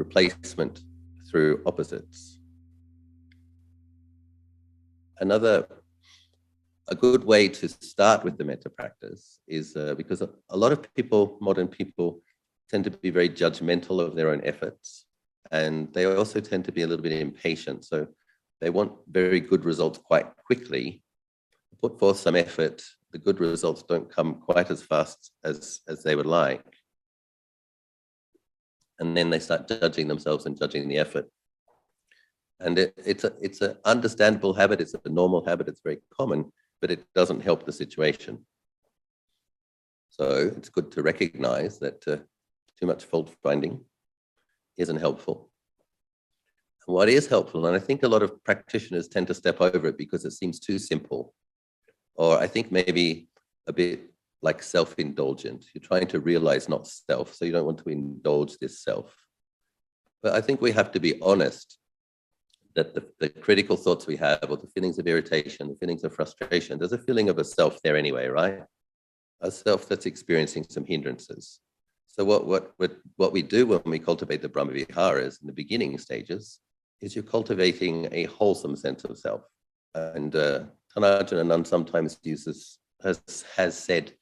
replacement through opposites. A good way to start with the metta practice is because a lot of people, modern people, tend to be very judgmental of their own efforts. And they also tend to be a little bit impatient. So they want very good results quite quickly. Put forth some effort, the good results don't come quite as fast as they would like. And then they start judging themselves and judging the effort. And it's an understandable habit, it's a normal habit, it's very common, but it doesn't help the situation. So it's good to recognize that too much fault finding isn't helpful. And what is helpful, and I think a lot of practitioners tend to step over it because it seems too simple, or I think maybe a bit like self-indulgent. You're trying to realize not self, so you don't want to indulge this self. But I think we have to be honest that the critical thoughts we have, or the feelings of irritation, the feelings of frustration, there's a feeling of a self there anyway, right? A self that's experiencing some hindrances. So what we do when we cultivate the Brahma Viharas in the beginning stages is you're cultivating a wholesome sense of self. And Tan Ajahn Anan sometimes has said,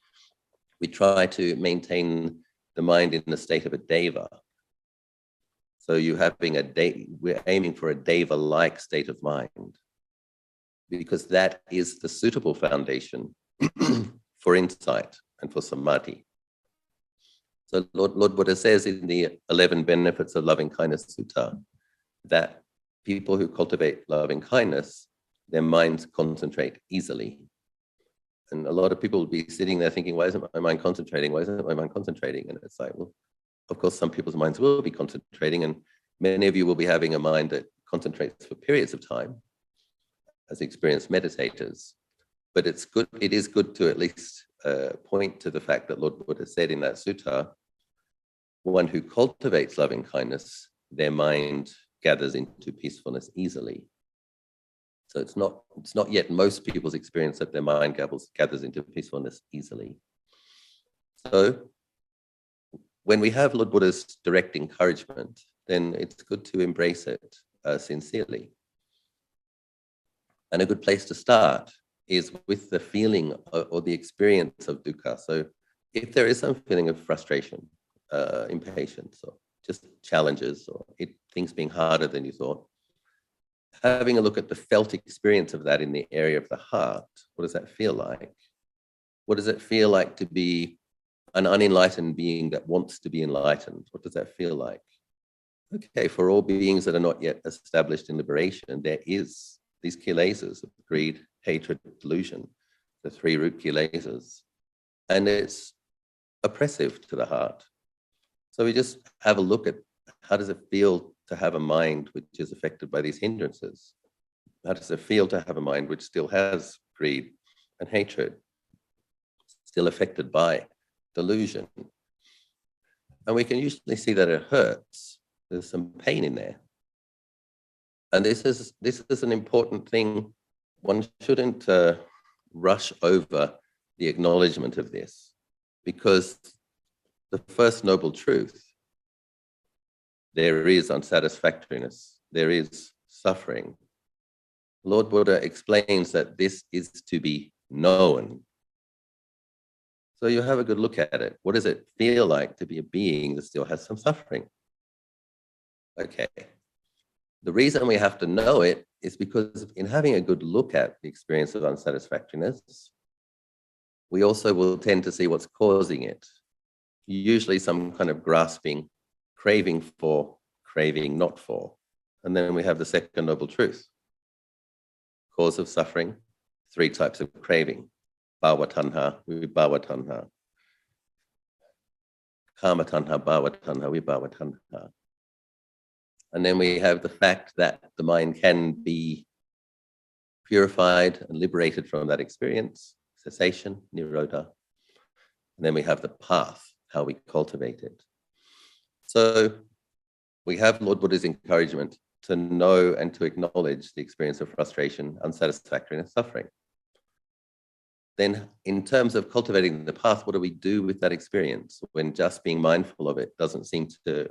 we try to maintain the mind in the state of a deva. So we're aiming for a deva-like state of mind, because that is the suitable foundation for insight and for samadhi. So Lord Buddha says in the 11 Benefits of Loving Kindness Sutta that people who cultivate loving kindness, their minds concentrate easily. And a lot of people will be sitting there thinking, why isn't my mind concentrating? Why isn't my mind concentrating? And it's like, well, of course, some people's minds will be concentrating, and many of you will be having a mind that concentrates for periods of time as experienced meditators. But it is good to at least point to the fact that Lord Buddha said in that sutta, one who cultivates loving kindness, their mind gathers into peacefulness easily. So it's not yet most people's experience that their mind gathers into peacefulness easily. So when we have Lord Buddha's direct encouragement, then it's good to embrace it sincerely. And a good place to start is with the feeling or the experience of dukkha. So if there is some feeling of frustration, impatience, or just challenges, or things being harder than you thought, having a look at the felt experience of that in the area of the heart, what does that feel like? What does it feel like to be an unenlightened being that wants to be enlightened? What does that feel like? Okay, for all beings that are not yet established in liberation, there is these kilesas of greed, hatred, delusion, the 3 root kilesas, and it's oppressive to the heart. So we just have a look at how does it feel to have a mind which is affected by these hindrances? How does it feel to have a mind which still has greed and hatred, still affected by delusion? And we can usually see that it hurts. There's some pain in there. And this is an important thing. One shouldn't rush over the acknowledgement of this, because the first noble truth, there is unsatisfactoriness, there is suffering. Lord Buddha explains that this is to be known. So you have a good look at it. What does it feel like to be a being that still has some suffering? Okay. The reason we have to know it is because in having a good look at the experience of unsatisfactoriness, we also will tend to see what's causing it. Usually some kind of grasping, craving for, craving not for. And then we have the second noble truth. Cause of suffering, 3 types of craving. Bhava tanha, vibhava tanha. Kama tanha, bhava tanha, vibhava tanha. And then we have the fact that the mind can be purified and liberated from that experience, cessation, nirodha. And then we have the path, how we cultivate it. So we have Lord Buddha's encouragement to know and to acknowledge the experience of frustration, unsatisfactoriness, suffering. Then in terms of cultivating the path, what do we do with that experience when just being mindful of it doesn't seem to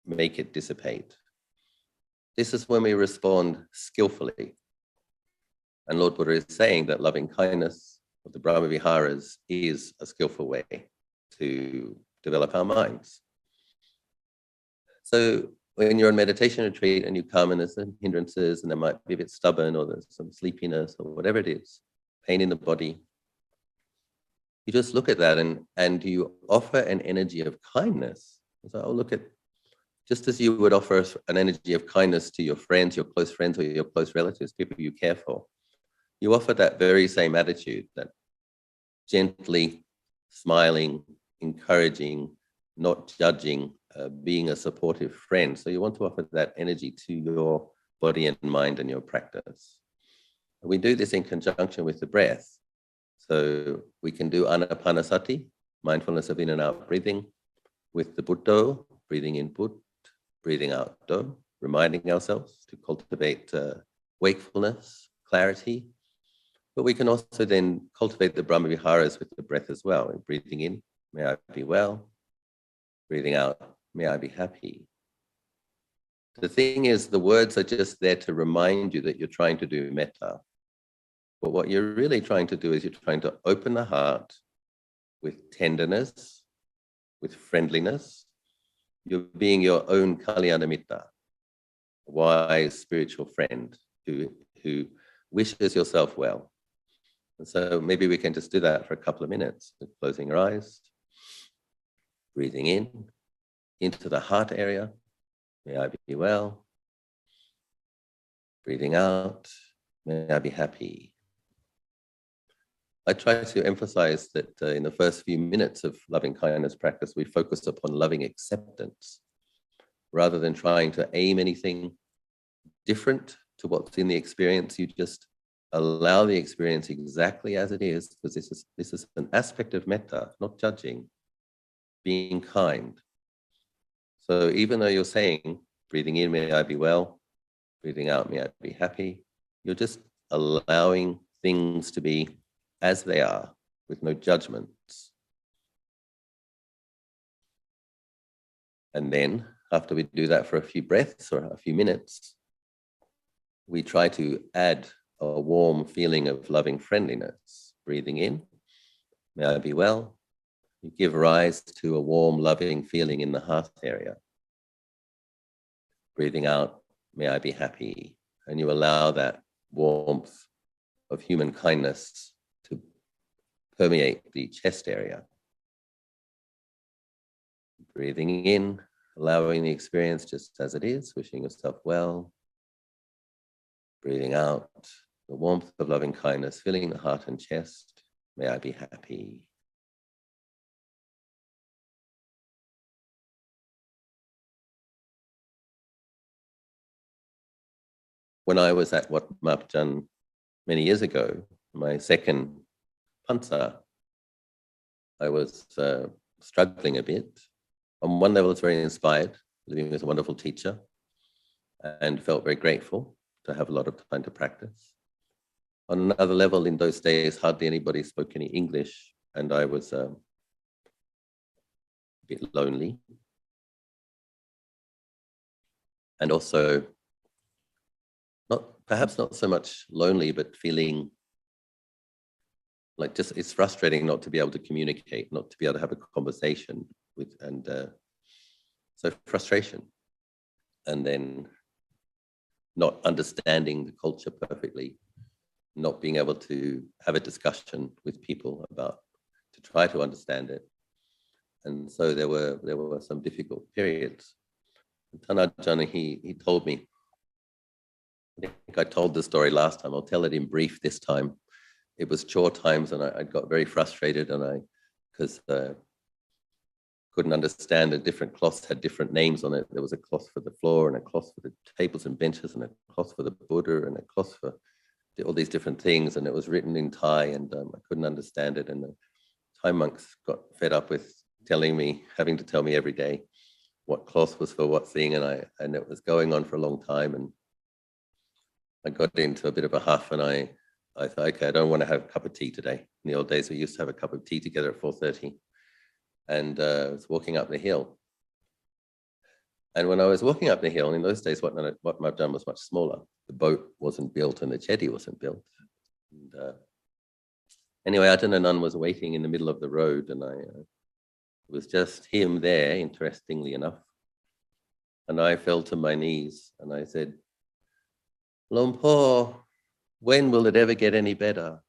make it dissipate. This is when we respond skillfully. And Lord Buddha is saying that loving kindness of the Brahma Viharas is a skillful way to develop our minds. So when you're on meditation retreat and you come and there's some hindrances and there might be a bit stubborn or there's some sleepiness or whatever it is, pain in the body, you just look at that and you offer an energy of kindness. So, oh, look at, just as you would offer an energy of kindness to your friends, your close friends, or your close relatives, people you care for, you offer that very same attitude, that gently smiling, encouraging, not judging, being a supportive friend. So you want to offer that energy to your body and mind and your practice. We do this in conjunction with the breath. So we can do anapanasati, mindfulness of in and out breathing, with the buddho, breathing in bud, breathing out do, reminding ourselves to cultivate wakefulness, clarity. But we can also then cultivate the Brahma Viharas with the breath as well. And breathing in, may I be well. Breathing out, may I be happy. The thing is, the words are just there to remind you that you're trying to do metta. But what you're really trying to do is you're trying to open the heart with tenderness, with friendliness. You're being your own kalyana mitta, a wise spiritual friend who wishes yourself well. And so maybe we can just do that for a couple of minutes, closing your eyes, breathing in, into the heart area, may I be well. Breathing out, may I be happy. I try to emphasize that in the first few minutes of loving kindness practice, we focus upon loving acceptance rather than trying to aim anything different to what's in the experience. You just allow the experience exactly as it is, because this is an aspect of metta, not judging, being kind. So even though you're saying, breathing in, may I be well, breathing out, may I be happy, you're just allowing things to be as they are, with no judgments. And then, after we do that for a few breaths or a few minutes, we try to add a warm feeling of loving friendliness. Breathing in, may I be well. You give rise to a warm, loving feeling in the heart area. Breathing out, may I be happy. And you allow that warmth of human kindness to permeate the chest area. Breathing in, allowing the experience just as it is, wishing yourself well. Breathing out, the warmth of loving kindness, filling the heart and chest. May I be happy. When I was at Wat Mapjan many years ago, my second pansa, I was struggling a bit. On one level, I was very inspired, living with a wonderful teacher, and felt very grateful to have a lot of time to practice. On another level, in those days, hardly anybody spoke any English, and I was a bit lonely. And also, perhaps not so much lonely, but feeling like just it's frustrating not to be able to communicate, not to be able to have a conversation with, and so frustration. And then not understanding the culture perfectly, not being able to have a discussion with people about, to try to understand it. And so there were some difficult periods. Tan Ajahn, he told me, I think I told the story last time, I'll tell it in brief this time. It was chore times and I got very frustrated, and because couldn't understand that different cloths had different names on it. There was a cloth for the floor and a cloth for the tables and benches and a cloth for the Buddha and a cloth for all these different things. And it was written in Thai, and I couldn't understand it. And the Thai monks got fed up with having to tell me every day what cloth was for what thing. And it was going on for a long time. And I got into a bit of a huff, and I thought, okay, I don't want to have a cup of tea today. In the old days, we used to have a cup of tea together at 4:30. And I was walking up the hill. And when I was walking up the hill, in those days, what I've done was much smaller. The boat wasn't built and the jetty wasn't built. And, anyway, Ajahn Anan was waiting in the middle of the road, and it was just him there, interestingly enough. And I fell to my knees and I said, "Lompo, when will it ever get any better?"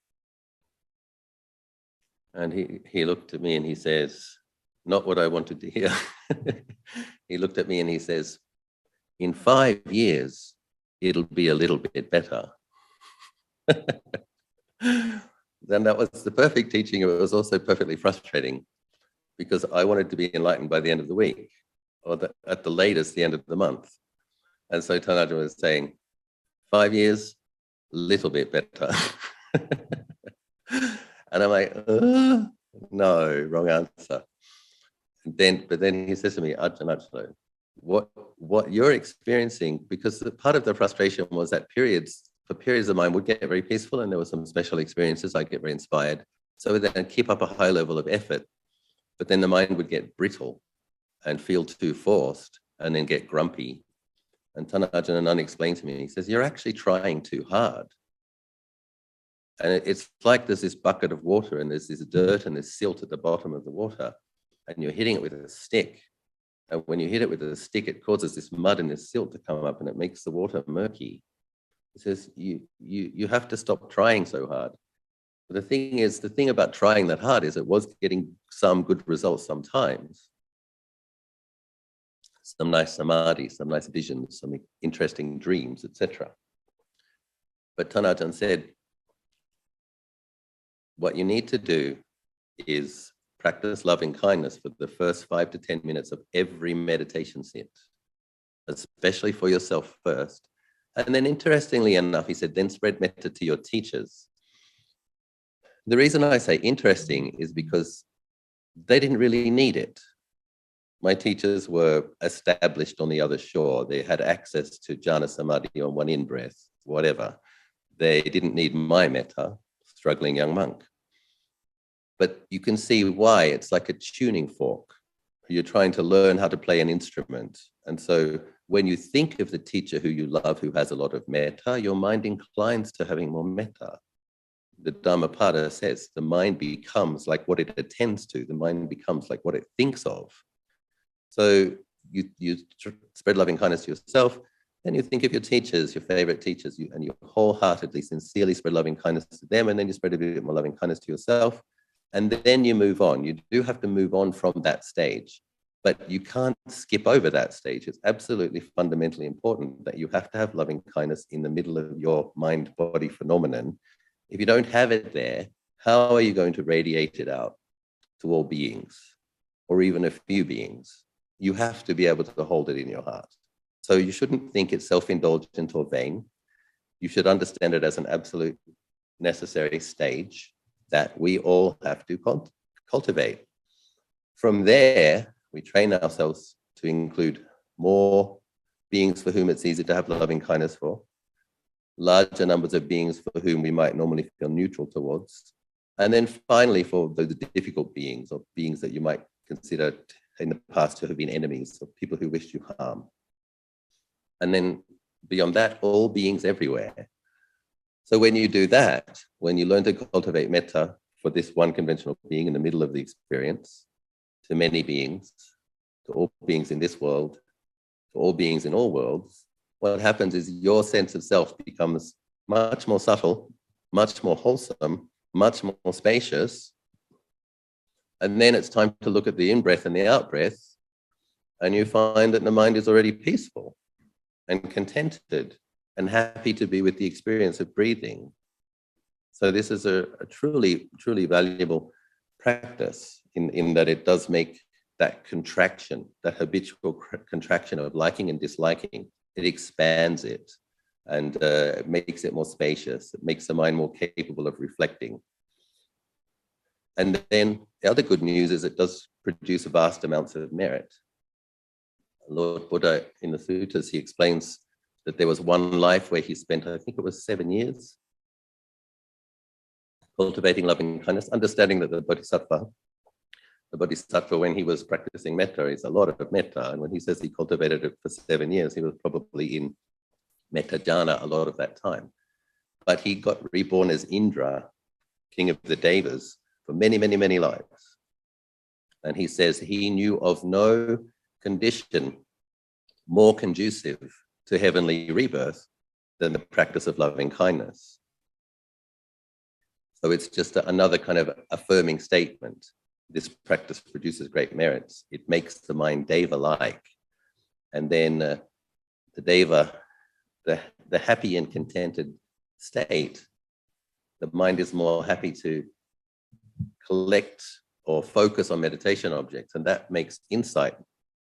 And he looked at me and he says, not what I wanted to hear. He looked at me and he says, "In 5 years, it'll be a little bit better." Then that was the perfect teaching. It was also perfectly frustrating because I wanted to be enlightened by the end of the week, or at the latest, the end of the month. And so Tan Ajahn was saying, 5 years, little bit better. And I'm like, no, wrong answer. But then he says to me, "Ajahn Achalo, what you're experiencing," because part of the frustration was that for periods the mind would get very peaceful and there were some special experiences, I'd get very inspired. So then I'd keep up a high level of effort, but then the mind would get brittle and feel too forced and then get grumpy. And Tan Ajahn Anan explained to me, he says, "You're actually trying too hard." And it's like there's this bucket of water and there's this dirt and this silt at the bottom of the water, and you're hitting it with a stick. And when you hit it with a stick, it causes this mud and this silt to come up and it makes the water murky. It says, you have to stop trying so hard. But the thing about trying that hard is it was getting some good results sometimes. Some nice samadhi, some nice visions, some interesting dreams, etc. But Tan Ajahn said, what you need to do is practice loving kindness for the first 5 to 10 minutes of every meditation sit, especially for yourself first. And then interestingly enough, he said, then spread metta to your teachers. The reason I say interesting is because they didn't really need it. My teachers were established on the other shore. They had access to jhana samadhi on one in-breath, whatever. They didn't need my metta, struggling young monk. But you can see why it's like a tuning fork. You're trying to learn how to play an instrument. And so when you think of the teacher who you love, who has a lot of metta, your mind inclines to having more metta. The Dhammapada says the mind becomes like what it attends to. The mind becomes like what it thinks of. So you spread loving kindness to yourself, then you think of your teachers, your favorite teachers, and you wholeheartedly, sincerely spread loving kindness to them, and then you spread a bit more loving kindness to yourself, and then you move on. You do have to move on from that stage, but you can't skip over that stage. It's absolutely fundamentally important that you have to have loving kindness in the middle of your mind-body phenomenon. If you don't have it there, how are you going to radiate it out to all beings, or even a few beings? You have to be able to hold it in your heart. So you shouldn't think it's self-indulgent or vain. You should understand it as an absolute necessary stage that we all have to cultivate. From there, we train ourselves to include more beings for whom it's easy to have loving kindness for, larger numbers of beings for whom we might normally feel neutral towards, and then finally for the difficult beings, or beings that you might consider in the past to have been enemies, or people who wished you harm. And then beyond that, all beings everywhere. So when you do that, when you learn to cultivate metta for this one conventional being in the middle of the experience, to many beings, to all beings in this world, to all beings in all worlds, what happens is your sense of self becomes much more subtle, much more wholesome, much more spacious. And then it's time to look at the in-breath and the out-breath, and you find that the mind is already peaceful and contented and happy to be with the experience of breathing. So this is a truly, truly valuable practice in that it does make that contraction, that habitual contraction of liking and disliking, it expands it and it makes it more spacious. It makes the mind more capable of reflecting. And then the other good news is it does produce vast amounts of merit. Lord Buddha, in the suttas, he explains that there was one life where he spent, I think it was 7 years, cultivating loving kindness, understanding that the bodhisattva the Bodhisattva, when he was practicing metta, is a lot of metta. And when he says he cultivated it for 7 years, he was probably in metta jhana a lot of that time. But he got reborn as Indra, king of the Devas, for many, many, many lives. And he says he knew of no condition more conducive to heavenly rebirth than the practice of loving kindness. So it's just another kind of affirming statement. This practice produces great merits. It makes the mind deva-like. And then the deva, the happy and contented state, the mind is more happy to collect or focus on meditation objects. And that makes insight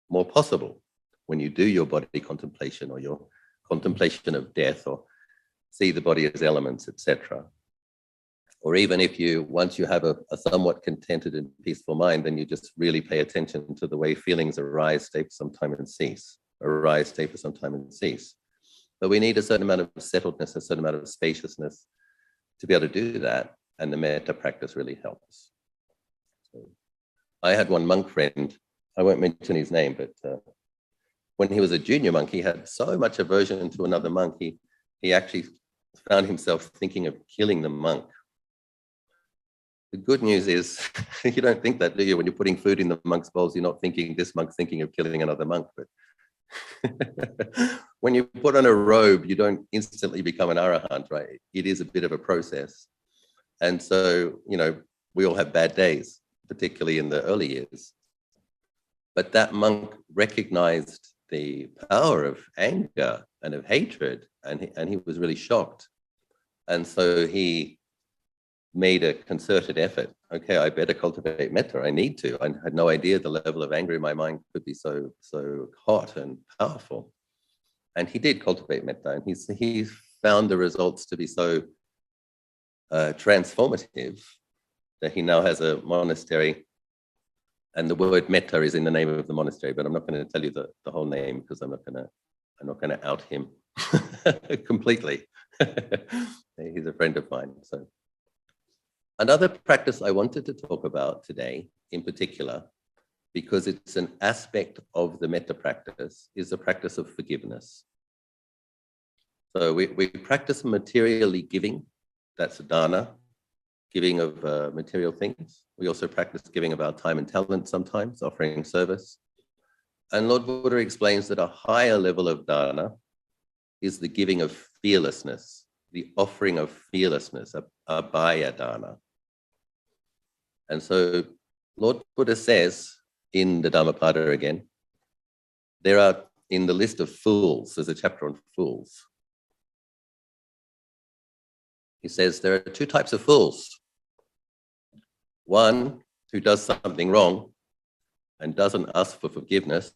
more possible when you do your body contemplation or your contemplation of death, or see the body as elements, etc. Or even if you, once you have a somewhat contented and peaceful mind, then you just really pay attention to the way feelings arise, stay for some time and cease, arise, stay for some time and cease. But we need a certain amount of settledness, a certain amount of spaciousness to be able to do that. And the metta practice really helps. So I had one monk friend, I won't mention his name, but when he was a junior monk, he had so much aversion to another monk, he actually found himself thinking of killing the monk. The good news is, you don't think that, do you? When you're putting food in the monk's bowls, you're not thinking this monk's thinking of killing another monk. But when you put on a robe, you don't instantly become an arahant, right? It is a bit of a process. And so, we all have bad days, particularly in the early years. But that monk recognized the power of anger and of hatred, and he was really shocked. And so he made a concerted effort. Okay, I better cultivate metta. I need to. I had no idea the level of anger in my mind could be so hot and powerful. And he did cultivate metta, and he found the results to be so transformative that he now has a monastery. And the word metta is in the name of the monastery, but I'm not going to tell you the whole name because I'm not going to out him completely. He's a friend of mine. So another practice I wanted to talk about today in particular, because it's an aspect of the metta practice, is the practice of forgiveness. So we practice materially giving, that's dana, giving of material things. We also practice giving of our time and talent sometimes, offering service. And Lord Buddha explains that a higher level of dana is the giving of fearlessness, the offering of fearlessness, abhaya dana. And so Lord Buddha says in the Dhammapada again, there are, in the list of fools, there's a chapter on fools. He says there are two types of fools. One who does something wrong and doesn't ask for forgiveness.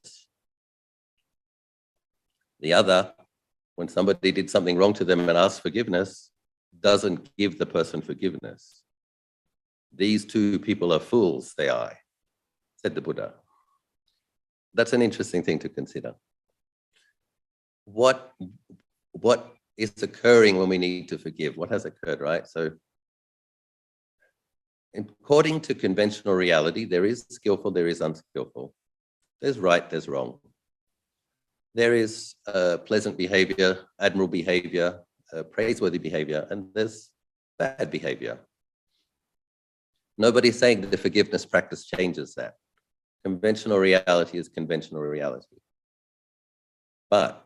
The other, when somebody did something wrong to them and asked forgiveness, doesn't give the person forgiveness. These two people are fools, they are, said the Buddha. That's an interesting thing to consider. What is occurring when we need to forgive? What has occurred, right? So according to conventional reality, there is skillful, there is unskillful. There's right, there's wrong. There is pleasant behavior, admirable behavior, praiseworthy behavior, and there's bad behavior. Nobody's saying that the forgiveness practice changes that. Conventional reality is conventional reality. But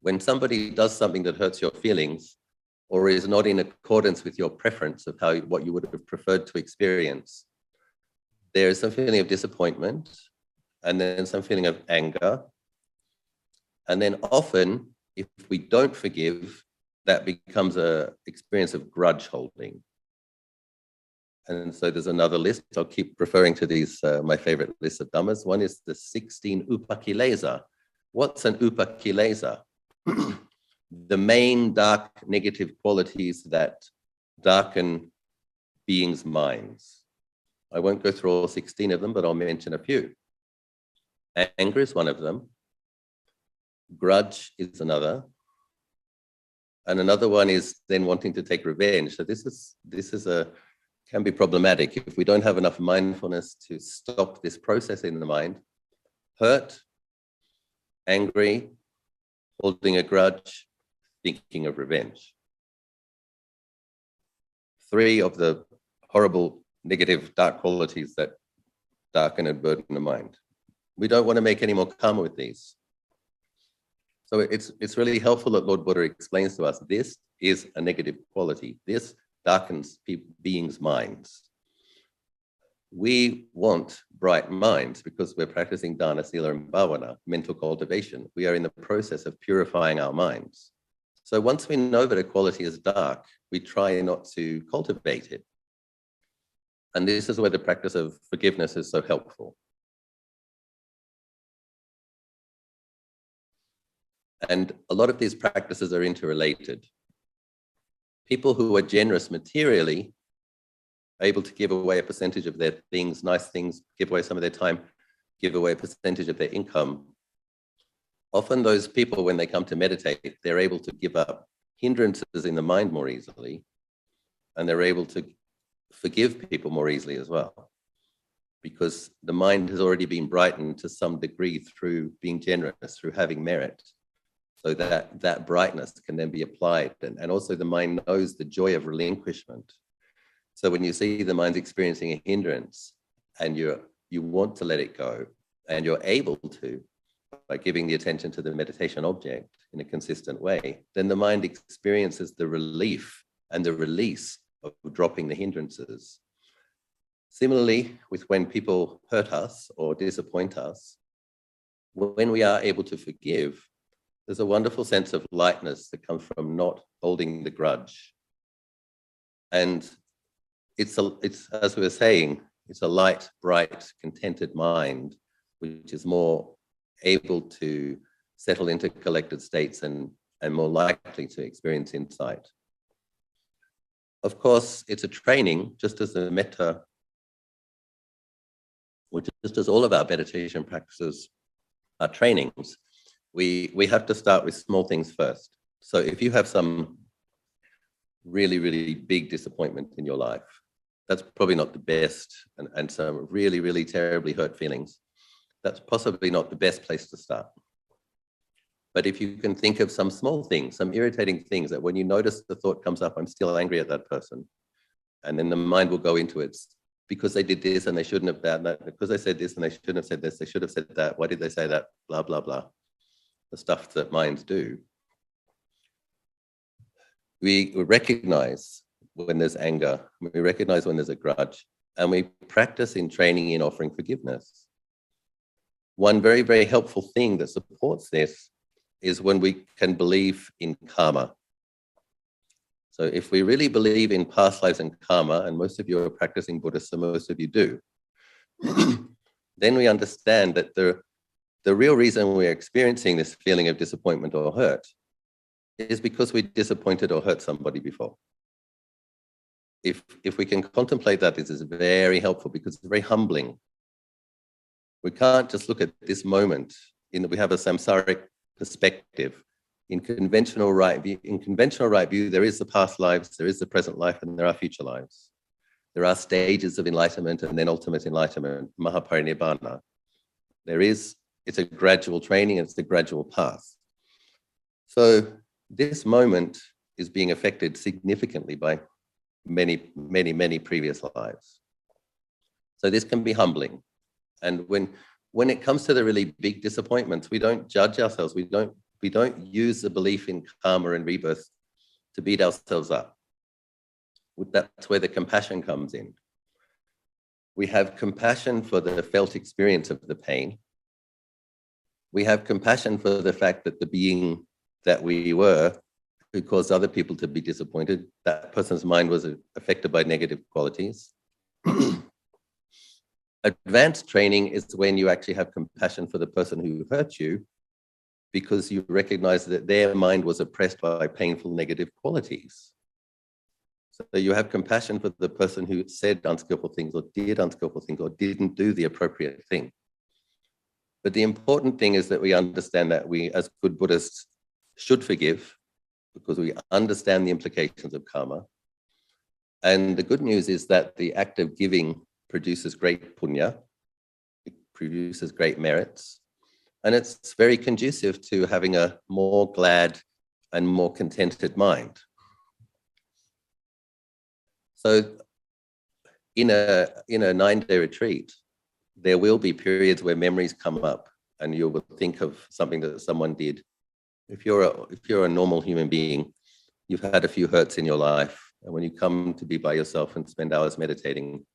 when somebody does something that hurts your feelings, or is not in accordance with your preference of what you would have preferred to experience, there is some feeling of disappointment, and then some feeling of anger. And then often, if we don't forgive, that becomes an experience of grudge holding. And so there's another list. I'll keep referring to these, my favorite list of dhammas. One is the 16 upakilesa. What's an upakilesa? The main dark negative qualities that darken beings' minds. I won't go through all 16 of them, but I'll mention a few. Anger is one of them. Grudge is another. And another one is then wanting to take revenge. So this is a can be problematic if we don't have enough mindfulness to stop this process in the mind. Hurt, angry, holding a grudge, thinking of revenge. 3 of the horrible, negative, dark qualities that darken and burden the mind. We don't want to make any more karma with these. So it's really helpful that Lord Buddha explains to us, this is a negative quality. This darkens beings' minds. We want bright minds because we're practicing dana, sila, and bhavana, mental cultivation. We are in the process of purifying our minds. So once we know that a quality is dark, we try not to cultivate it. And this is where the practice of forgiveness is so helpful. And a lot of these practices are interrelated. People who are generous materially, able to give away a percentage of their things, nice things, give away some of their time, give away a percentage of their income. Often those people, when they come to meditate, they're able to give up hindrances in the mind more easily, and they're able to forgive people more easily as well, because the mind has already been brightened to some degree through being generous, through having merit. So that brightness can then be applied. And also the mind knows the joy of relinquishment. So when you see the mind's experiencing a hindrance and you want to let it go, and you're able to, by giving the attention to the meditation object in a consistent way, then the mind experiences the relief and the release of dropping the hindrances. Similarly, with when people hurt us or disappoint us, when we are able to forgive, there's a wonderful sense of lightness that comes from not holding the grudge. And it's as we were saying, it's a light, bright, contented mind, which is more able to settle into collected states and more likely to experience insight. Of course, it's a training, just as the metta, which just as all of our meditation practices are trainings. We have to start with small things first. So if you have some really, really big disappointment in your life, that's probably not the best, and some really, really terribly hurt feelings, that's possibly not the best place to start. But if you can think of some small things, some irritating things that when you notice the thought comes up, I'm still angry at that person, and then the mind will go into it, because they did this and they shouldn't have done that, because they said this and they shouldn't have said this, they should have said that, why did they say that, blah, blah, blah. The stuff that minds do. We recognize when there's anger, we recognize when there's a grudge, and we practice in training in offering forgiveness. One very, very helpful thing that supports this is when we can believe in karma. So if we really believe in past lives and karma, and most of you are practicing Buddhists, so most of you do, then we understand that the real reason we're experiencing this feeling of disappointment or hurt is because we disappointed or hurt somebody before. If we can contemplate that, this is very helpful because it's very humbling. We can't just look at this moment we have a samsaric perspective. In conventional right view, there is the past lives, there is the present life, and there are future lives. There are stages of enlightenment and then ultimate enlightenment, mahaparinibbana. It's a gradual training, and it's a gradual path. So this moment is being affected significantly by many, many, many previous lives. So this can be humbling. And when it comes to the really big disappointments, we don't judge ourselves. We don't use the belief in karma and rebirth to beat ourselves up. That's where the compassion comes in. We have compassion for the felt experience of the pain. We have compassion for the fact that the being that we were, who caused other people to be disappointed, that person's mind was affected by negative qualities. Advanced training is when you actually have compassion for the person who hurt you, because you recognize that their mind was oppressed by painful negative qualities. So you have compassion for the person who said unskillful things or did unskillful things or didn't do the appropriate thing. But the important thing is that we understand that we, as good Buddhists, should forgive because we understand the implications of karma. And the good news is that the act of giving produces great punya, it produces great merits, and it's very conducive to having a more glad and more contented mind. So in a 9-day retreat, there will be periods where memories come up and you will think of something that someone did. If you're a normal human being, you've had a few hurts in your life, and when you come to be by yourself and spend hours meditating,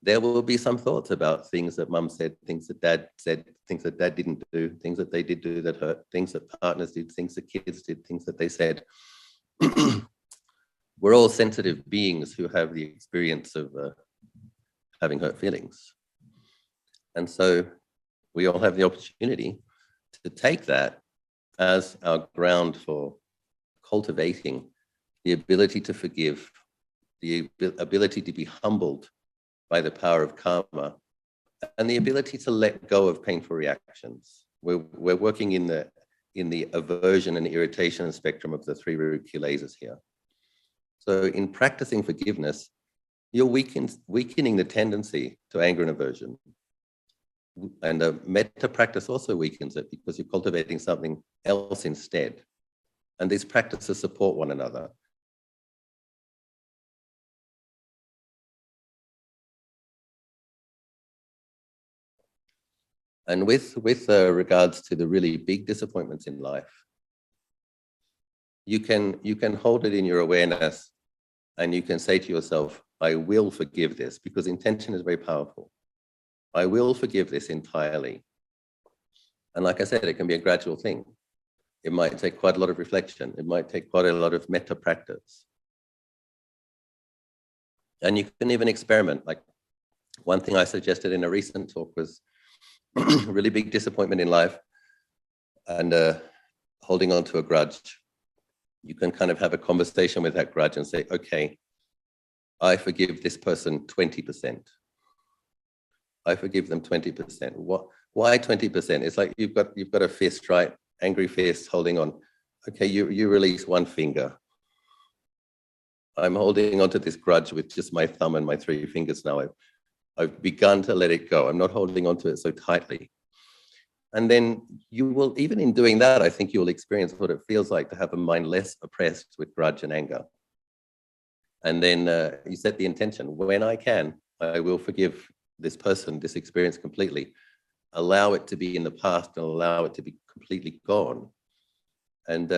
there will be some thoughts about things that mum said, things that dad said, things that dad didn't do, things that they did do that hurt, things that partners did, things that kids did, things that they said. We're all sensitive beings who have the experience of having hurt feelings. And so we all have the opportunity to take that as our ground for cultivating the ability to forgive, the ability to be humbled by the power of karma, and the ability to let go of painful reactions. We're working in the aversion and irritation spectrum of the 3 root kilesas here. So in practicing forgiveness, you're weakening the tendency to anger and aversion. And a metta practice also weakens it because you're cultivating something else instead. And these practices support one another. And with regards to the really big disappointments in life, you can hold it in your awareness and you can say to yourself, I will forgive this, because intention is very powerful. I will forgive this entirely. And like I said, it can be a gradual thing. It might take quite a lot of reflection. It might take quite a lot of metta practice. And you can even experiment. Like one thing I suggested in a recent talk was a really big disappointment in life and holding on to a grudge. You can kind of have a conversation with that grudge and say, okay, I forgive this person 20%. I forgive them 20%. Why 20%? It's like you've got a fist, right? Angry fist holding on. Okay, you release one finger. I'm holding onto this grudge with just my thumb and my 3 fingers now. I've begun to let it go. I'm not holding onto it so tightly. And then you will, even in doing that, I think you will experience what it feels like to have a mind less oppressed with grudge and anger. And then you set the intention, when I can, I will forgive this person, this experience completely. Allow it to be in the past and allow it to be completely gone. And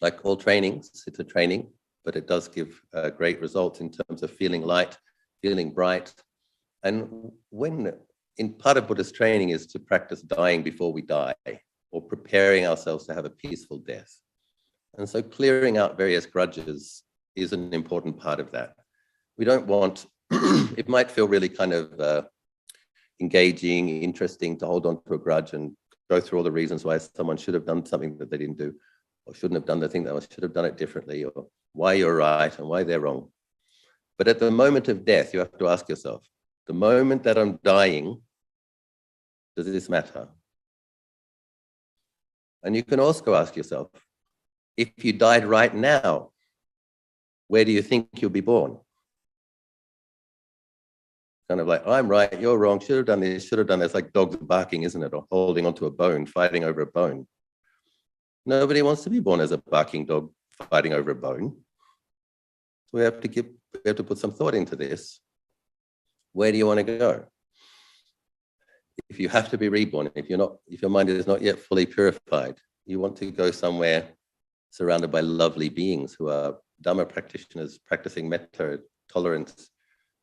like all trainings, it's a training, but it does give great results in terms of feeling light, feeling bright. And in part of Buddhist training is to practice dying before we die, or preparing ourselves to have a peaceful death. And so clearing out various grudges is an important part of that. We don't want, it might feel really kind of engaging, interesting to hold on to a grudge and go through all the reasons why someone should have done something that they didn't do, or shouldn't have done the thing that should have done it differently, or why you're right and why they're wrong. But at the moment of death, you have to ask yourself, the moment that I'm dying, does this matter? And you can also ask yourself, if you died right now, where do you think you'll be born? Kind of like, I'm right, you're wrong, should have done this, should have done that. It's like dogs barking, isn't it? Or holding onto a bone, fighting over a bone. Nobody wants to be born as a barking dog fighting over a bone. So we have to put some thought into this. Where do you want to go? If you have to be reborn, if your mind is not yet fully purified, you want to go somewhere surrounded by lovely beings who are Dhamma practitioners practicing metta, tolerance,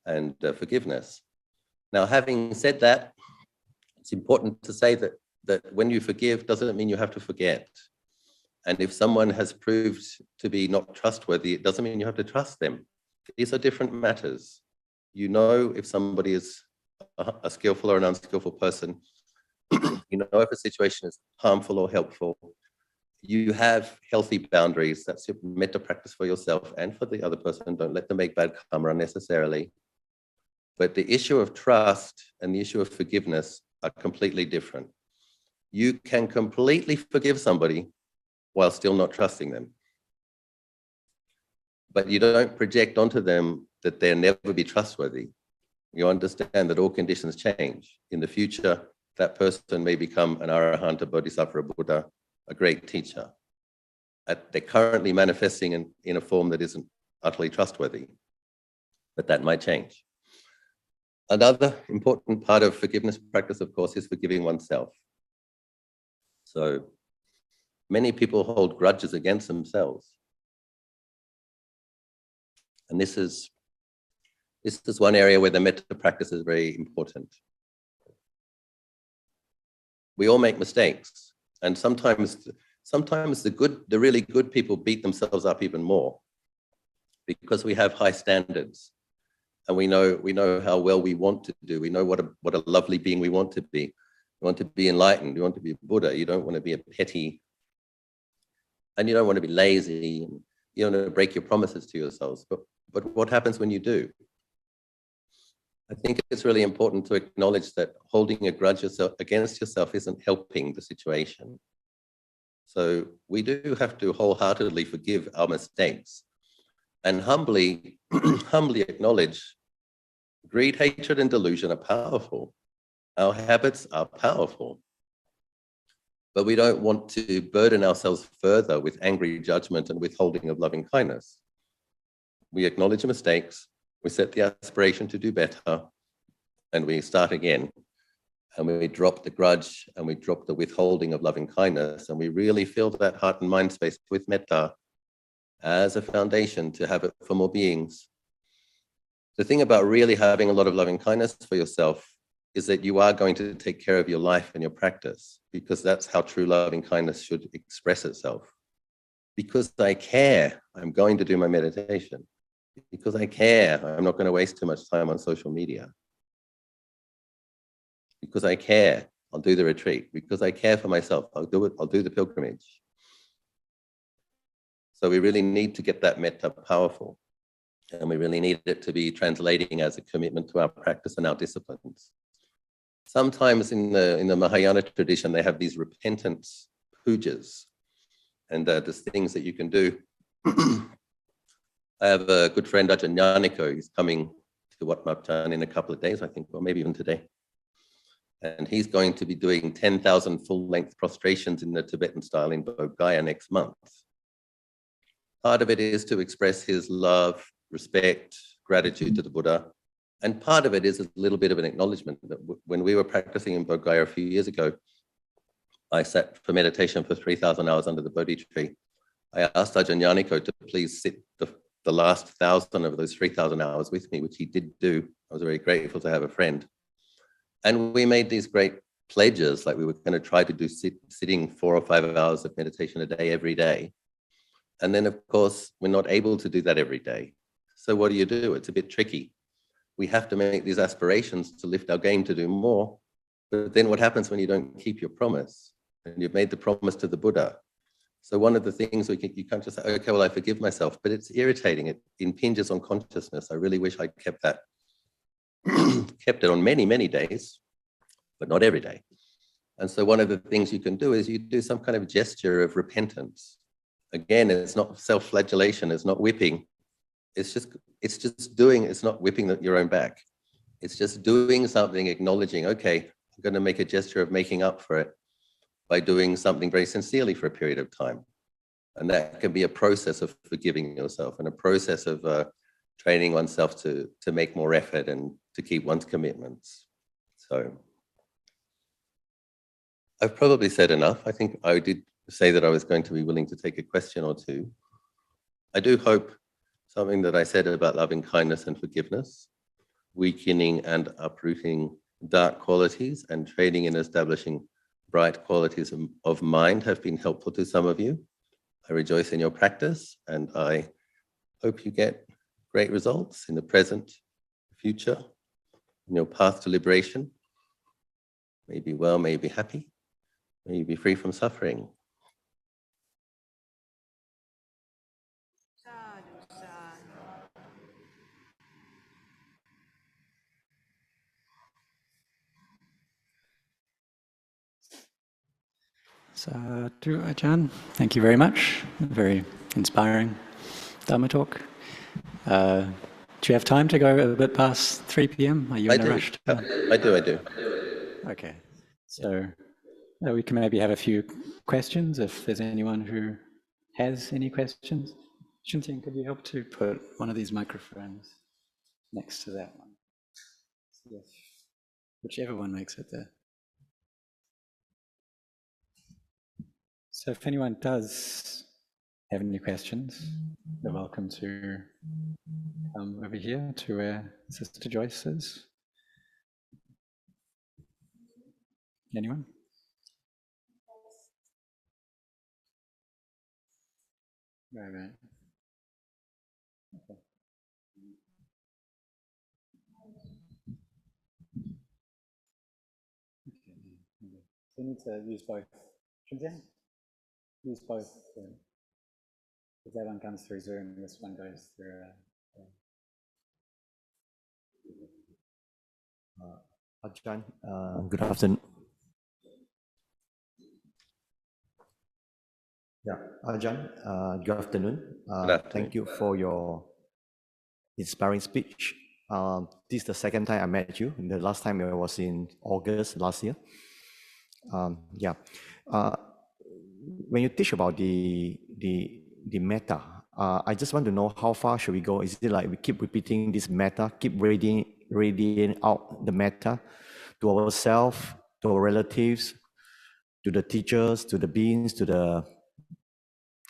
and forgiveness. Now, having said that, it's important to say that when you forgive doesn't mean you have to forget. And if someone has proved to be not trustworthy, it doesn't mean you have to trust them. These are different matters. You know if somebody is a skillful or an unskillful person. You know if a situation is harmful or helpful. You have healthy boundaries. That's your metta practice for yourself and for the other person. Don't let them make bad karma unnecessarily. But the issue of trust and the issue of forgiveness are completely different. You can completely forgive somebody while still not trusting them. but you don't project onto them that they'll never be trustworthy. You understand that all conditions change. In the future, that person may become an arahant, a bodhisattva, a Buddha, a great teacher. They're currently manifesting in a form that isn't utterly trustworthy, but that might change. Another important part of forgiveness practice, of course, is forgiving oneself. So many people hold grudges against themselves. And this is one area where the metta practice is very important. We all make mistakes, and sometimes the really good people beat themselves up even more because we have high standards, and we know how well we want to do. We know what a lovely being we want to be. We want to be enlightened. We want to be a Buddha. You don't want to be a petty, and you don't want to be lazy. And you don't want to break your promises to yourselves. But what happens when you do? I think it's really important to acknowledge that holding a grudge against yourself isn't helping the situation. So we do have to wholeheartedly forgive our mistakes and humbly acknowledge greed, hatred, and delusion are powerful. Our habits are powerful. But we don't want to burden ourselves further with angry judgment and withholding of loving kindness. We acknowledge the mistakes, we set the aspiration to do better, and we start again. And we drop the grudge and we drop the withholding of loving kindness, and we really fill that heart and mind space with metta as a foundation to have it for more beings. The thing about really having a lot of loving kindness for yourself is that you are going to take care of your life and your practice, because that's how true loving kindness should express itself. Because I care, I'm going to do my meditation. Because I care, I'm not going to waste too much time on social media. Because I care, I'll do the retreat. Because I care for myself, I'll do it, I'll do the pilgrimage. So we really need to get that metta powerful. And we really need it to be translating as a commitment to our practice and our disciplines. Sometimes in the Mahayana tradition, they have these repentance pujas. And there's things that you can do. I have a good friend, Ajahn Achalo. He's coming to Wat Mapchan in a couple of days, I think, or maybe even today. And he's going to be doing 10,000 full-length prostrations in the Tibetan style in Bodh Gaya next month. Part of it is to express his love, respect, gratitude to the Buddha. And part of it is a little bit of an acknowledgement that when we were practicing in Bodh Gaya a few years ago, I sat for meditation for 3,000 hours under the Bodhi tree. I asked Ajahn Achalo to please sit the last 1,000 of those 3,000 hours with me, which he did do. I was very grateful to have a friend. And we made these great pledges, like we were going to try to do sitting 4 or 5 hours of meditation a day, every day. And then, of course, we're not able to do that every day. So what do? It's a bit tricky. We have to make these aspirations to lift our game to do more. But then what happens when you don't keep your promise? And you've made the promise to the Buddha. So one of the things you can't just say, okay, well, I forgive myself, but it's irritating. It impinges on consciousness. I really wish I'd kept that, kept it on many, many days, but not every day. And so one of the things you can do is you do some kind of gesture of repentance. Again, it's not self-flagellation, it's not whipping. It's just doing, it's not whipping your own back. It's just doing something, acknowledging, okay, I'm going to make a gesture of making up for it by doing something very sincerely for a period of time. And that can be a process of forgiving yourself and a process of training oneself to make more effort and to keep one's commitments. So I've probably said enough. I think I did say that I was going to be willing to take a question or two. I do hope something that I said about loving kindness and forgiveness, weakening and uprooting dark qualities and training in establishing bright qualities of mind have been helpful to some of you. I rejoice in your practice, and I hope you get great results in the present, future, in your path to liberation. May you be well, may you be happy, may you be free from suffering. Sadhu Ajahn, thank you very much. Very inspiring Dhamma talk. Do you have time to go a bit past 3 p.m.? Are you in a rush? I do. Okay. So we can maybe have a few questions if there's anyone who has any questions. Shuntian, could you help to put one of these microphones next to that one? Yes. Whichever one makes it there. So if anyone does have any questions, you're welcome to come over here to where Sister Joyce is. Anyone? Right. Okay. So you need to use both. Use both. Because that one comes through Zoom, this one goes through. Ajahn, good afternoon. Yeah, Ajahn, good afternoon. Thank you for your inspiring speech. This is the second time I met you. The last time I was in August last year. When you teach about the metta, I just want to know how far should we go? Is it like we keep repeating this metta, keep radiating out the metta to ourselves, to our relatives, to the teachers, to the beings, to the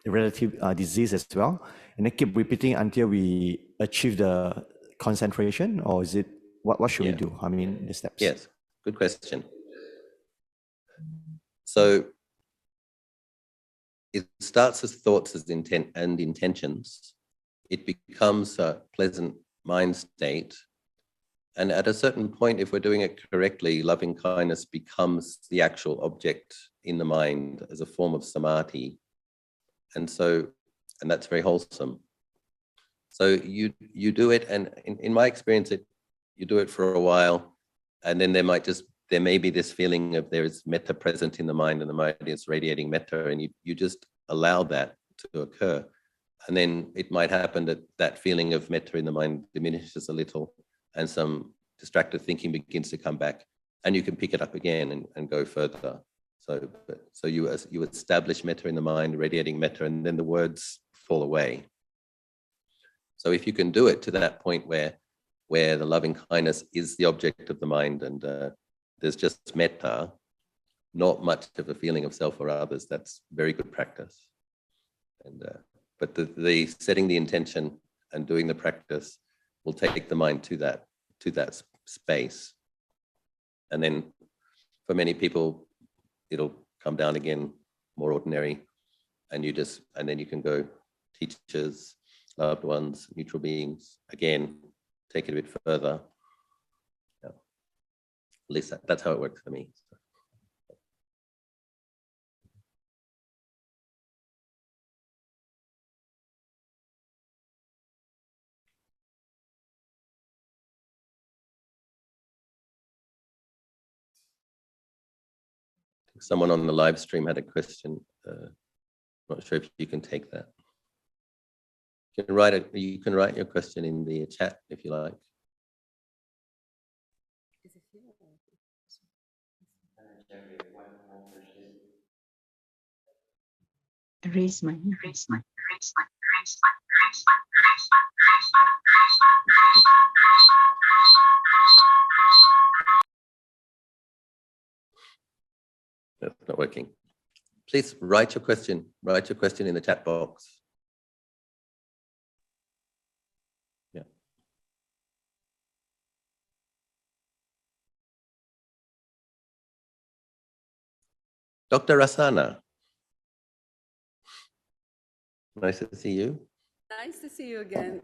relative disease as well, and then keep repeating until we achieve the concentration, or is it what should we do? I mean, the steps. Yes, good question. So it starts as thoughts as intent and intentions. It becomes a pleasant mind state. And at a certain point, if we're doing it correctly, loving kindness becomes the actual object in the mind as a form of samadhi. And that's very wholesome. So you do it, and in my experience, you do it for a while, and then there may be this feeling of there is metta present in the mind, and the mind is radiating metta, and you just allow that to occur. And then it might happen that that feeling of metta in the mind diminishes a little, and some distracted thinking begins to come back, and you can pick it up again and go further. So you establish metta in the mind, radiating metta, and then the words fall away. So if you can do it to that point where the loving kindness is the object of the mind, and there's just metta, not much of a feeling of self or others, that's very good practice. And but the setting the intention and doing the practice will take the mind to that space, and then for many people it'll come down again, more ordinary, and then you can go teachers, loved ones, neutral beings, again, take it a bit further. Yeah. At least that's how it works for me. Someone on the live stream had a question. Not sure if you can take that. You can write your question in the chat if you like. Raise my. That's not working. Please write your question. Write your question in the chat box. Yeah. Dr. Rasana. Nice to see you. Nice to see you again.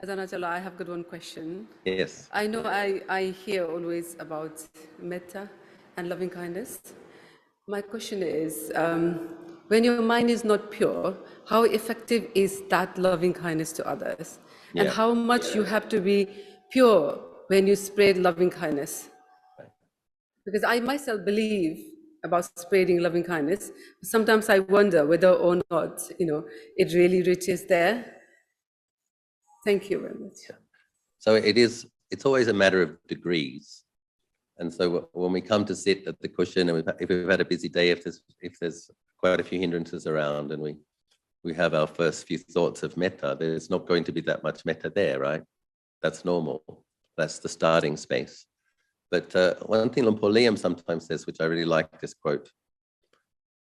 Ajahn Achalo, I have got one question. Yes. I know I hear always about metta and loving kindness. My question is, when your mind is not pure, how effective is that loving kindness to others? And how much you have to be pure when you spread loving kindness? Because I myself believe about spreading loving kindness. Sometimes I wonder whether or not, it really reaches there. Thank you very much. So it's always a matter of degrees. And so when we come to sit at the cushion, and if we've had a busy day, if there's quite a few hindrances around, and we have our first few thoughts of metta, there's not going to be that much metta there, right? That's normal. That's the starting space. But one thing Luang Por Liam sometimes says, which I really like this quote: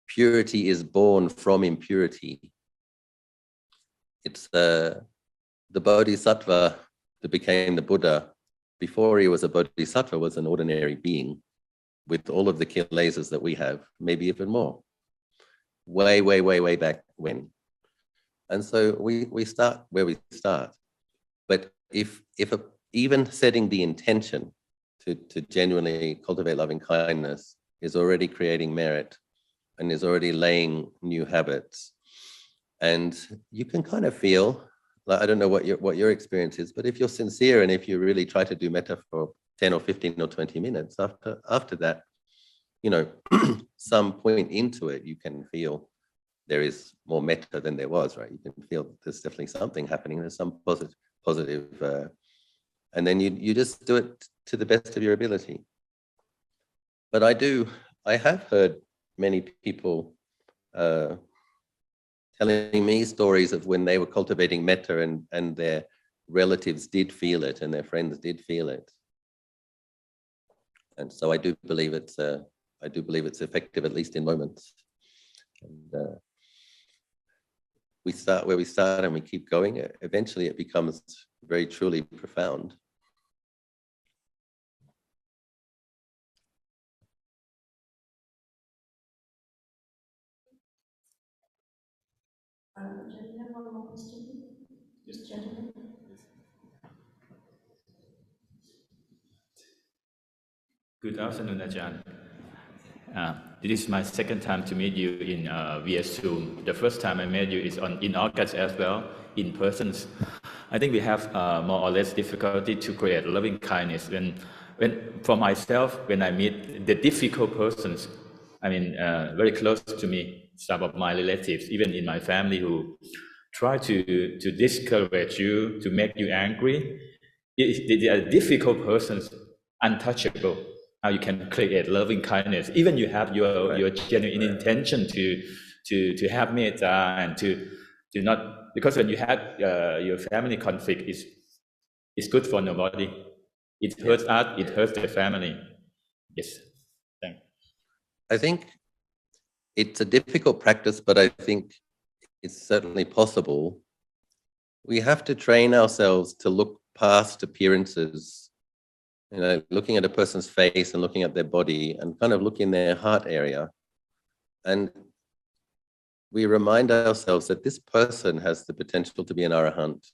purity is born from impurity. It's the bodhisattva that became the Buddha. Before he was a bodhisattva, was an ordinary being with all of the kilesas that we have, maybe even more. Way back when. And so we start where we start. But if even setting the intention to genuinely cultivate loving kindness is already creating merit and is already laying new habits, and you can kind of feel, like, I don't know what your experience is, but if you're sincere and if you really try to do metta for 10 or 15 or 20 minutes, after that, some point into it, you can feel there is more metta than there was, right? You can feel there's definitely something happening. There's some positive, and then you just do it to the best of your ability. But I have heard many people telling me stories of when they were cultivating metta and their relatives did feel it and their friends did feel it. And so I do believe it's effective, at least in moments. And we start where we start and we keep going. Eventually it becomes very truly profound. Do you have one more question? This gentleman. Good afternoon, Ajahn. This is my second time to meet you in via Zoom. The first time I met you is in August as well, in person. I think we have more or less difficulty to create loving kindness. When for myself, when I meet the difficult persons, I mean, very close to me, some of my relatives, even in my family, who try to discourage you, to make you angry. They are difficult persons, untouchable. How you can create loving kindness, even you have your genuine intention to have metta and to not, because when you have your family conflict, is good for nobody. It hurts us, it hurts the family. Yes. Thanks. I think it's a difficult practice, but I think it's certainly possible. We have to train ourselves to look past appearances, looking at a person's face and looking at their body and kind of look in their heart area. And we remind ourselves that this person has the potential to be an arahant,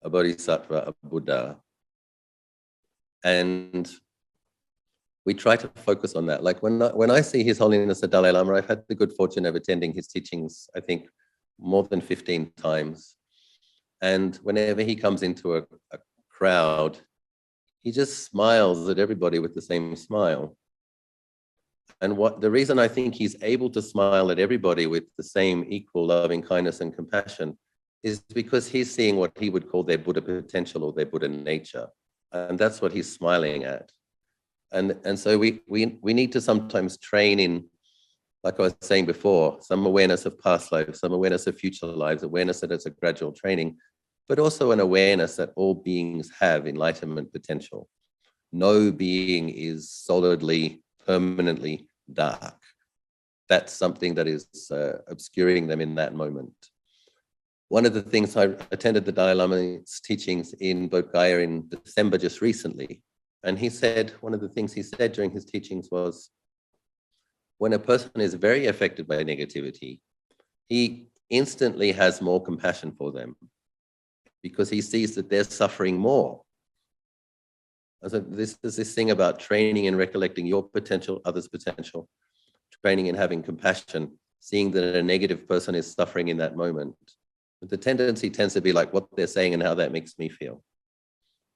a bodhisattva, a Buddha. And we try to focus on that. Like when I see His Holiness the Dalai Lama, I've had the good fortune of attending his teachings, I think, more than 15 times. And whenever he comes into a crowd, he just smiles at everybody with the same smile. And the reason I think he's able to smile at everybody with the same equal loving kindness and compassion is because he's seeing what he would call their Buddha potential or their Buddha nature. And that's what he's smiling at. And so we need to sometimes train in, like I was saying before, some awareness of past lives, some awareness of future lives, awareness that it's a gradual training, but also an awareness that all beings have enlightenment potential. No being is solidly, permanently dark. That's something that is obscuring them in that moment. One of the things, I attended the Dalai Lama's teachings in Bodh Gaya in December just recently. And he said, one of the things he said during his teachings was, when a person is very affected by negativity, he instantly has more compassion for them because he sees that they're suffering more. And so this is this thing about training and recollecting your potential, others' potential, training and having compassion, seeing that a negative person is suffering in that moment. But the tendency tends to be like what they're saying and how that makes me feel.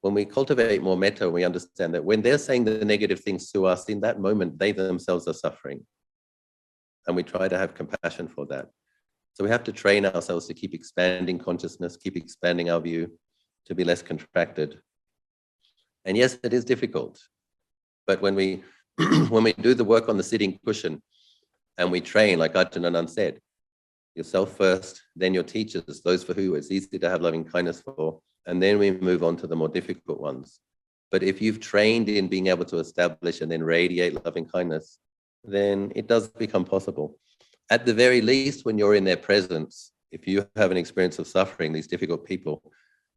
When we cultivate more metta, we understand that when they're saying the negative things to us, in that moment, they themselves are suffering. And we try to have compassion for that. So we have to train ourselves to keep expanding consciousness, keep expanding our view, to be less contracted. And yes, it is difficult. But when we when we do the work on the sitting cushion and we train, like Ajahn Anan said, yourself first, then your teachers, those for who it's easy to have loving kindness for, and then we move on to the more difficult ones. But if you've trained in being able to establish and then radiate loving kindness, then it does become possible. At the very least, when you're in their presence, if you have an experience of suffering, these difficult people,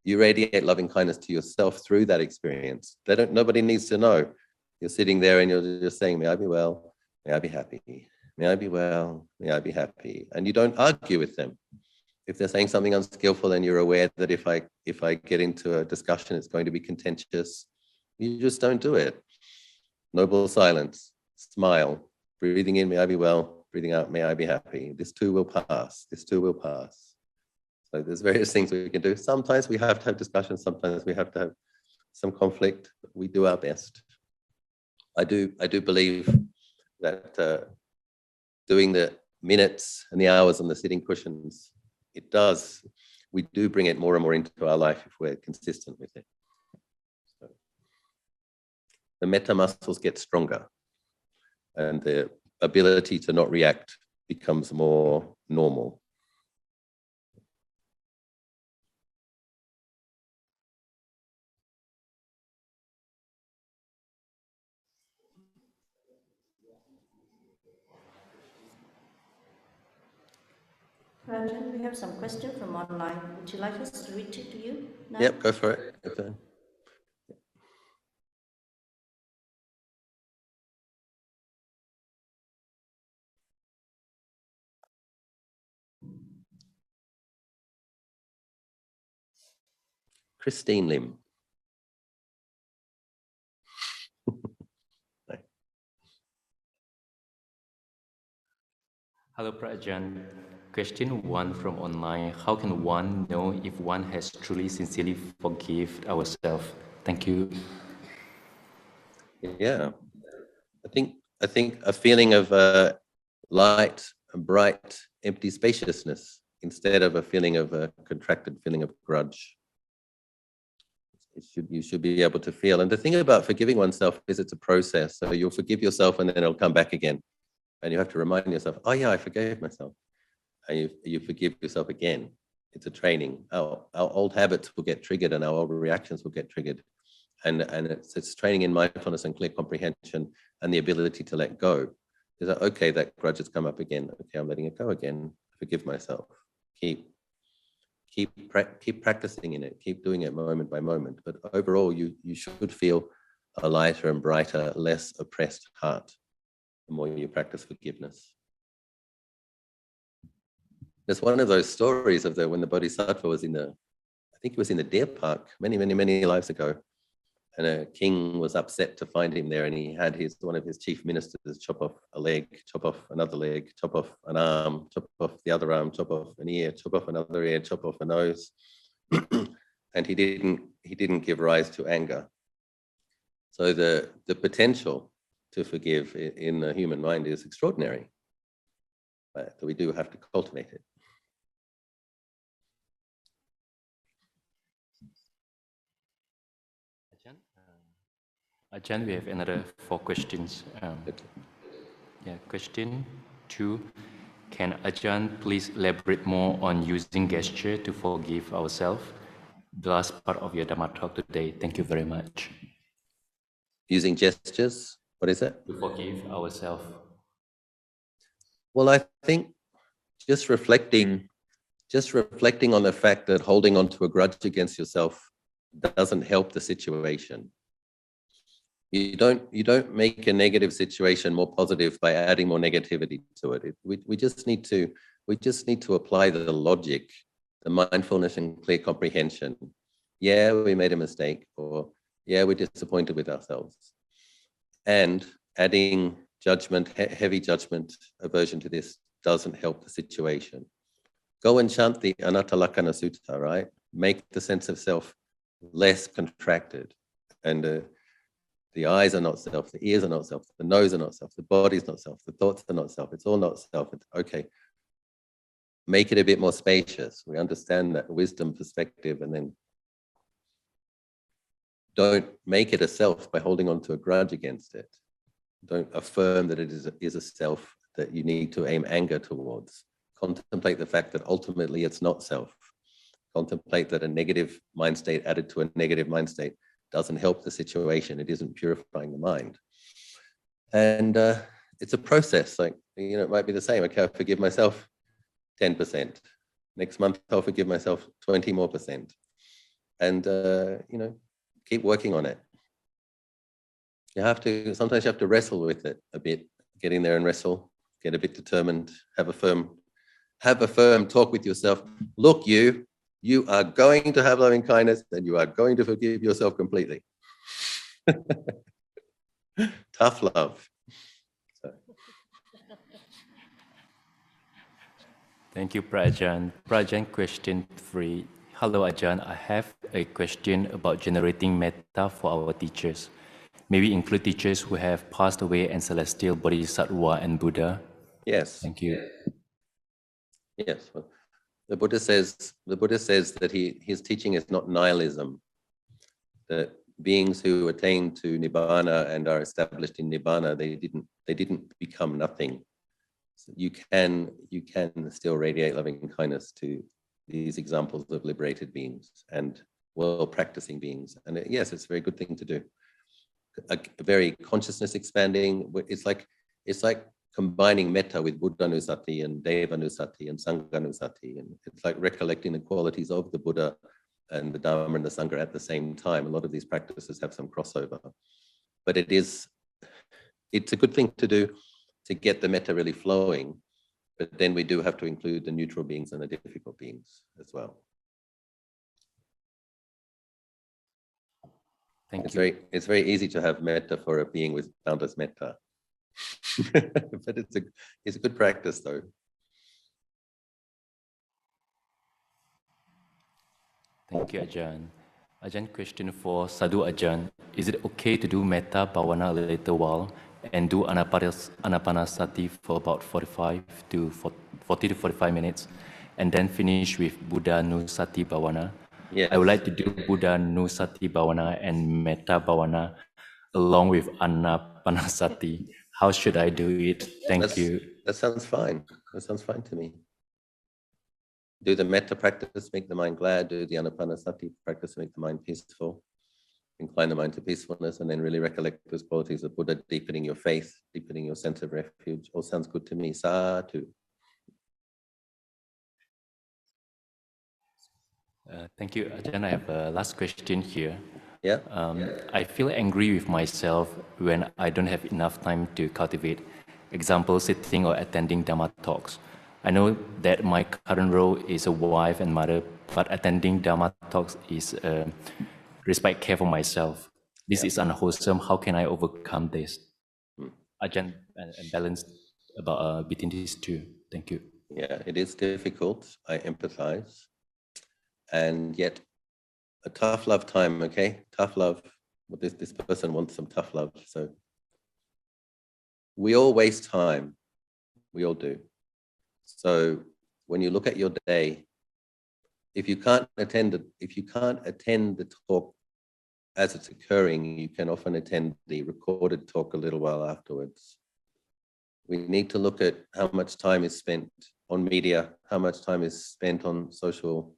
you radiate loving kindness to yourself through that experience. Nobody needs to know. You're sitting there and you're just saying, may I be well, may I be happy, may I be well, may I be happy. And you don't argue with them. If they're saying something unskillful and you're aware that if I get into a discussion, it's going to be contentious, you just don't do it. Noble silence, smile, breathing in, may I be well, breathing out, may I be happy. This too will pass, this too will pass. So there's various things we can do. Sometimes we have to have discussions, sometimes we have to have some conflict, but we do our best. I do believe that doing the minutes and the hours on the sitting cushions, we do bring it more and more into our life if we're consistent with it. So the metta muscles get stronger and the ability to not react becomes more normal. Rajan, we have some question from online. Would you like us to read it to you now? Yep, go for it. Okay. Christine Lim. Hello, Prajan. Question 1 from online. How can one know if one has truly, sincerely forgiven ourselves? Thank you. Yeah, I think a feeling of light, bright, empty spaciousness instead of a feeling of a contracted feeling of grudge. You should be able to feel. And the thing about forgiving oneself is it's a process. So you'll forgive yourself and then it'll come back again. And you have to remind yourself, oh yeah, I forgave myself. And you forgive yourself again. It's a training. Our old habits will get triggered and our old reactions will get triggered. And it's training in mindfulness and clear comprehension and the ability to let go. Is that okay, that grudge has come up again. Okay, I'm letting it go again. Forgive myself. Keep practicing in it. Keep doing it moment by moment. But overall, you should feel a lighter and brighter, less oppressed heart the more you practice forgiveness. There's one of those stories of when the Bodhisattva was I think it was in the deer park many lives ago. And a king was upset to find him there, and he had one of his chief ministers chop off a leg, chop off another leg, chop off an arm, chop off the other arm, chop off an ear, chop off another ear, chop off a nose. And he didn't give rise to anger. So the potential to forgive in the human mind is extraordinary. But we do have to cultivate it. Ajahn, we have another 4 questions. Yeah, question 2. Can Ajahn please elaborate more on using gesture to forgive ourselves? The last part of your Dhamma talk today. Thank you very much. Using gestures, what is it? To forgive ourselves. Well, I think just reflecting on the fact that holding on to a grudge against yourself doesn't help the situation. You don't make a negative situation more positive by adding more negativity to it. We just need to apply the logic, the mindfulness and clear comprehension. Yeah, we made a mistake, or yeah, we're disappointed with ourselves. And adding judgment, heavy judgment, aversion to this doesn't help the situation. Go and chant the Anatta Lakkhana Sutta, right? Make the sense of self less contracted. And the eyes are not self, the ears are not self, the nose are not self, the body is not self, the thoughts are not self, it's all not self. It's okay. make it a bit more spacious. We understand that wisdom perspective, and then don't make it a self by holding on to a grudge against it. Don't affirm that it is a self that you need to aim anger towards. Contemplate the fact that ultimately it's not self. Contemplate that a negative mind state added to a negative mind state doesn't help the situation. It isn't purifying the mind. And it's a process. Like, you know, it might be the same. Okay, I forgive myself 10%. Next month, I'll forgive myself 20 more %. And, you know, keep working on it. Sometimes you have to wrestle with it a bit, get in there and wrestle, get a bit determined, have a firm talk with yourself. Look, you are going to have loving kindness and you are going to forgive yourself completely. Tough love. So. Thank you, Prajan. Prajan, question 3. Hello, Ajahn. I have a question about generating metta for our teachers. Maybe include teachers who have passed away and celestial bodhisattva and Buddha. Yes. Thank you. Yes. Well, the Buddha says that his teaching is not nihilism. That beings who attain to nibbana and are established in nibbana, they didn't become nothing. So you can still radiate loving kindness to these examples of liberated beings and well-practicing beings. And yes, it's a very good thing to do. A very consciousness expanding. It's like combining metta with Buddhanusati and Devanusati and Sanghanusati. And it's like recollecting the qualities of the Buddha and the Dhamma and the Sangha at the same time. A lot of these practices have some crossover. But it's a good thing to do to get the metta really flowing. But then we do have to include the neutral beings and the difficult beings as well. It's very easy to have metta for a being with boundless metta. But it's a good practice though. Thank you, Ajahn. Ajahn, question 4, Sadhu Ajahn. Is it okay to do metta bhavana a little while and do anapanasati for about 40 to 45 minutes and then finish with Buddha Nusati bhavana? Yes. I would like to do Buddha Nusati bhavana and metta bhavana along with anapanasati. How should I do it? Thank you. That sounds fine. That sounds fine to me. Do the metta practice, make the mind glad. Do the anapanasati practice, make the mind peaceful. Incline the mind to peacefulness, and then really recollect those qualities of Buddha, deepening your faith, deepening your sense of refuge. All sounds good to me. Sadhu. Thank you, Ajahn. I have a last question here. Yeah. I feel angry with myself when I don't have enough time to cultivate. Example, sitting or attending Dhamma talks. I know that my current role is a wife and mother, but attending Dhamma talks is respite care for myself. This is unwholesome. How can I overcome this? Ajahn, and balance about between these two. Thank you. Yeah, it is difficult. I empathize. And yet a tough love time, okay? Tough love. Well, this person wants some tough love. So we all waste time. We all do. So when you look at your day, if you can't attend the talk as it's occurring, you can often attend the recorded talk a little while afterwards. We need to look at how much time is spent on media, how much time is spent on social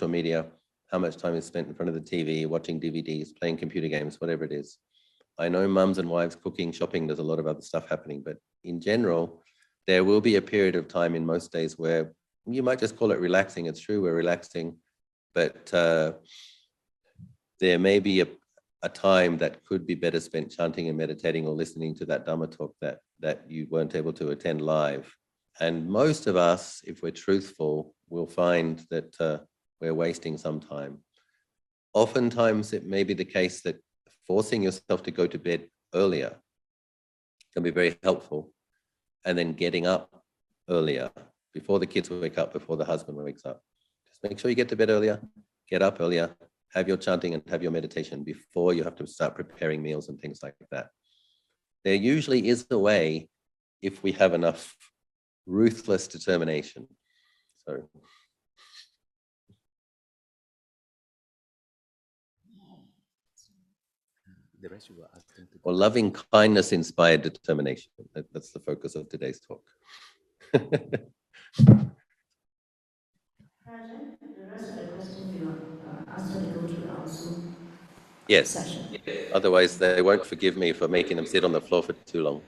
media, how much time is spent in front of the TV, watching DVDs, playing computer games, whatever it is. I know mums and wives cooking, shopping, there's a lot of other stuff happening, but in general, there will be a period of time in most days where you might just call it relaxing. It's true, we're relaxing, but there may be a time that could be better spent chanting and meditating or listening to that Dhamma talk that you weren't able to attend live. And most of us, if we're truthful, will find that we're wasting some time. Oftentimes, it may be the case that forcing yourself to go to bed earlier can be very helpful, and then getting up earlier, before the kids wake up, before the husband wakes up. Just make sure you get to bed earlier, get up earlier, have your chanting and have your meditation before you have to start preparing meals and things like that. There usually is a way, if we have enough ruthless determination. So the rest you were asking to or loving kindness inspired determination. That's the focus of today's talk. Rajan, the rest of the questions you asked her to go through our Zoom Yes. session. Otherwise, they won't forgive me for making them sit on the floor for too long.